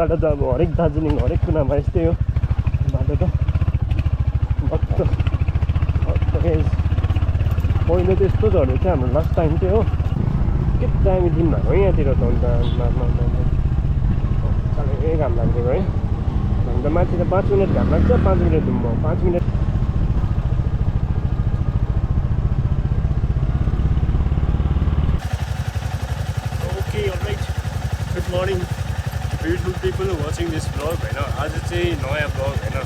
बाटो त अब हरेक दार्जिलिङ हरेक कुनामा यस्तै हो बाटो त पहिले त यस्तो झऱ्यो चाहिँ हाम्रो लास्ट टाइम चाहिँ हो के दामी दिन भएको यहाँतिर त अन्त साह्रै घाम लाग्थ्यो है अन्त माथि त 5 मिनट घाम लाग्छ 5 मिनट धुम्म 5 minute okay alright good morning beautiful people watching this vlog होइन आज चाहिँ नयाँ ब्लग होइन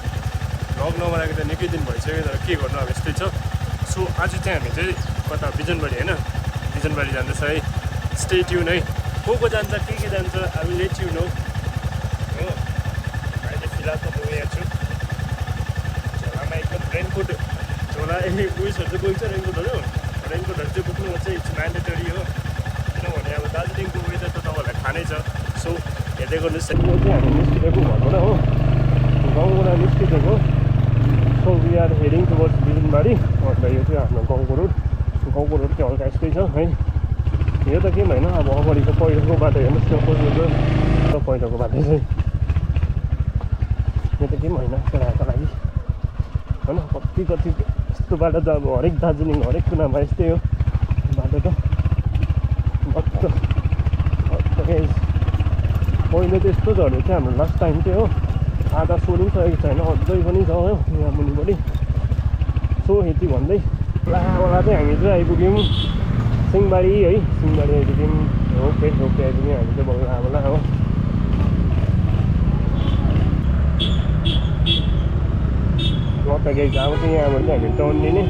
ब्लग नबनाएको त निकै दिन भइसक्यो तर के गर्नु अब यस्तै छ सो आज चाहिँ हामी चाहिँ कता बिजनबारी होइन बिजनबारी जाँदैछ है स्टे ट्युन है को जान्छ के जान्छ अब लेट यु नो हो अहिले फिलहाल त म यहाँ छु झोलामा एकदम रेनकोट झोला उयसहरू चाहिँ बोक्छ रेनकोटहरू चाहिँ बोक्नुपर्छ इट्स म्यान्डेटरी हो किनभने अब दार्जिलिङको वेदर त तपाईँहरूलाई थाहा नै छ सो हेर्दै गर्नुहोस् यो चाहिँ हामी निस्किरहेको घरबाट हो गाउँबाट निस्किरहेको so we are heading towards Bijanbari अन्त यो चाहिँ हाम्रो गाउँको रोड चाहिँ हल्का यस्तै छ है यो त केही होइन अब अगाडिको पहिरोको बाटो हेर्नुहोस् न खोज्नु त पहिरोको बाटो चाहिँ यो त केही होइन चलाएको लागि होइन कति यस्तो बाटो त अब हरेक दार्जिलिङ हरेक कुनामा यस्तै हो बाटो त पहिले त यस्तो झऱ्यो चाहिँ हाम्रो लास्ट टाइम चाहिँ हो आधा सोधिसकेको छैन अझै पनि छ हो यहाँ मुनिपट्टि सो यति भन्दै लावाला चाहिँ हामी चाहिँ आइपुग्यौँ सिंहबारी है सिंहबारी आइपुग्यौँ रोपे आइपुग्यौँ हामी चाहिँ बल्लावाला हो लत्ता गएको अब चाहिँ यहाँबाट चाहिँ हामी टर्न लिने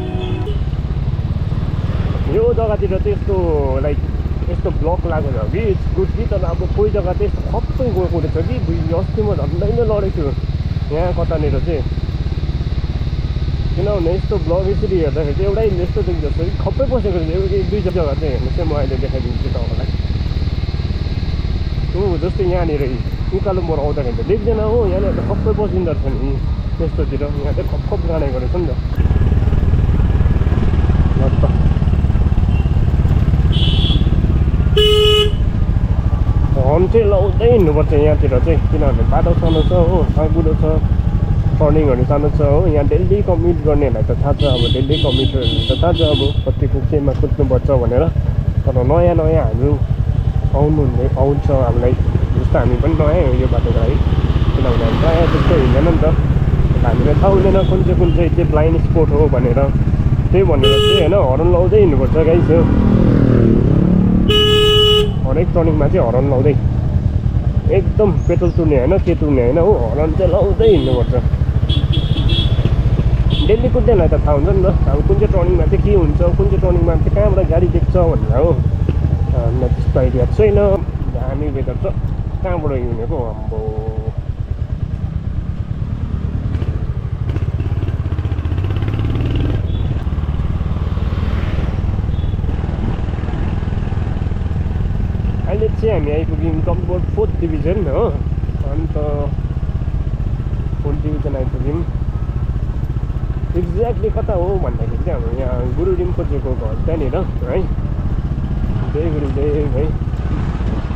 यो जग्गातिर चाहिँ यस्तो लाइक यस्तो ब्लक लागेको छ कि इट्स गुड कि तर अब कोही जग्गा चाहिँ यस्तो खप्पै गएको रहेछ कि अस्ति म झन्डै नै लडेको छु यहाँ कतानिर चाहिँ किनभने यस्तो ब्लग यसरी हेर्दाखेरि चाहिँ एउटै यस्तो देख्दछ कि खप्पै बसेको रहेछ एउटा दुई जग्गा चाहिँ हेर्नुहोस् चाहिँ म अहिले देखाइदिन्छु तपाईँलाई जस्तै यहाँनिर उकालो मोड आउँदाखेरि त देख्दैन हो यहाँनिर त खप्पै बसिँदो रहेछ नि त्यस्तोतिर यहाँ चाहिँ खप जानेको रहेछ नि त हर्न चाहिँ लाउँदै हिँड्नुपर्छ यहाँतिर चाहिँ किनभने बाटो सानो छ हो साँगुरो छ टर्निङहरू सानो छ हो यहाँ डेली कम्युट गर्नेहरूलाई त थाहा छ अब डेली कम्युटरहरूलाई त थाहा छ अब कतिको केमा कुद्नुपर्छ भनेर तर नयाँ हामीहरू आउँछ हामीलाई जस्तो हामी पनि नयाँ हो यो बाटोको लागि किनभने हामी प्रायः त्यस्तो हिँड्दैन नि त हामीलाई थाहा हुँदैन कुन चाहिँ ब्लाइन्ड स्पोट हो भनेर त्यही भनेर चाहिँ होइन हर्न लाउँदै हिँड्नुपर्छ गाइस हो हरेक टर्निङमा चाहिँ हर्न लाउँदै एकदम पेट्रोल तुर्ने होइन के तुर्ने होइन हो हर्न चाहिँ लाउँदै हिँड्नुपर्छ डेली कुद्नेलाई त थाहा हुन्छ नि त अब कुन चाहिँ टर्निङमा चाहिँ के हुन्छ कुन चाहिँ टर्निङमा चाहिँ कहाँबाट गाडी देख्छ भनेर हो त्यस्तो आइडिया छैन हामी वेदर त कहाँबाट हिँडेको हाम्रो अहिले चाहिँ हामी आइपुग्यौँ टपबोर्ड 4th डिभिजन हो अन्त 4th डिभिजन आइपुग्यौँ एक्ज्याक्टली कता हो भन्दाखेरि चाहिँ हाम्रो यहाँ गुरु रिम्पोचेको घर त्यहाँनिर है जय गुरुदेव है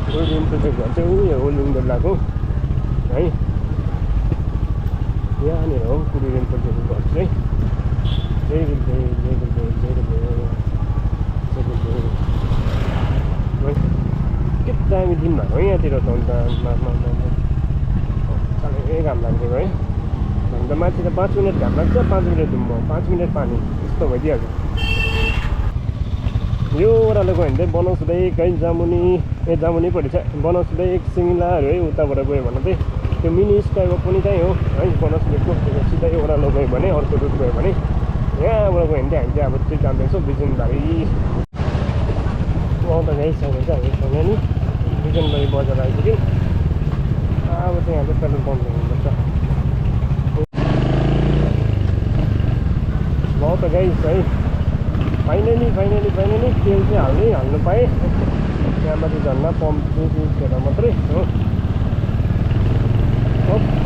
गुरु रिम्पोचेको घर चाहिँ उयो हो लुङडोलाको है यहाँनिर हो गुरु रिम्पोचेको घर चाहिँ जय गुरुदेव के दामी दिन भएको यहाँतिर त अन्त साह्रै घाम लाग्थ्यो है अन्त माथि त 5 मिनट घाम लाग्छ 5 मिनट धुम्म 5 मिनट पानी यस्तो भइदिइहाल्छ यो ओह्रालो गयो भने चाहिँ बनाउस लेक है जामुनी पऱ्यो छ बनाउस लेक सिङ्लाहरू है उताबाट गयो भने चाहिँ त्यो मिनी स्काइवक पनि त्यहीँ हो है बनाउस लेकको सिधै ओह्रालो गयो भने अर्को रुट गयो भने यहाँबाट गयो भने चाहिँ हामी चाहिँ अब चाहिँ जाँदैछौँ बिजनबारी आउँदा गइसकेको छ हामीसँग नि बिजनबारी बजार आइपुग्यो अब चाहिँ यहाँ चाहिँ पेट्रोल पम्प हुनुपर्छ ल त गाइस है फाइनली तेल चाहिँ हाल्नु पाएँ त्यहाँबाट झन्डा पम्प दुखेर मात्रै हो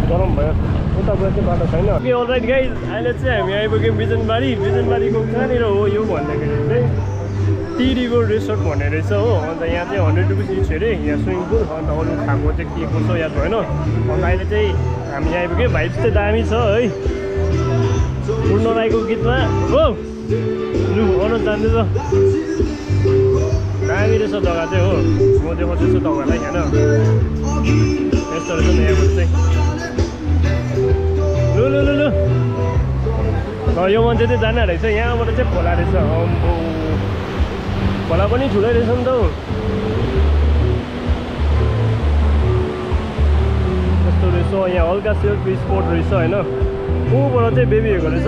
गरम भयो उताबाट चाहिँ बाटो छैन अलराइट गाइस अहिले चाहिँ हामी आइपुग्यौँ बिजनबारीको कहाँनिर हो यो भन्दाखेरि चाहिँ टी रिभर रिसोर्ट भन्ने रहेछ हो अन्त यहाँ चाहिँ 100 रुपिस इच अरे यहाँ स्विमिङ पुल अन्त अरू खाएको चाहिँ के कसो याद भएन अन्त अहिले चाहिँ हामी आइपुग्यो भाइब्स चाहिँ दामी छ है पूर्ण राईको गीतमा हो लु अनुज जान्दैछ दामी रहेछ जग्गा चाहिँ हो म देखाउँछु तपाईँहरूलाई होइन यस्तो रहेछ नि यहाँबाट चाहिँ लु लु लु लु यो मान्छे चाहिँ जाने रहेछ यहाँबाट चाहिँ खोला रहेछ अम्बो खोला पनि ठुलै रहेछ नि त यस्तो रहेछ यहाँ हल्का सेल्फ स्पोर्ट रहेछ होइन ऊबाट चाहिँ बेबी हेर्को रहेछ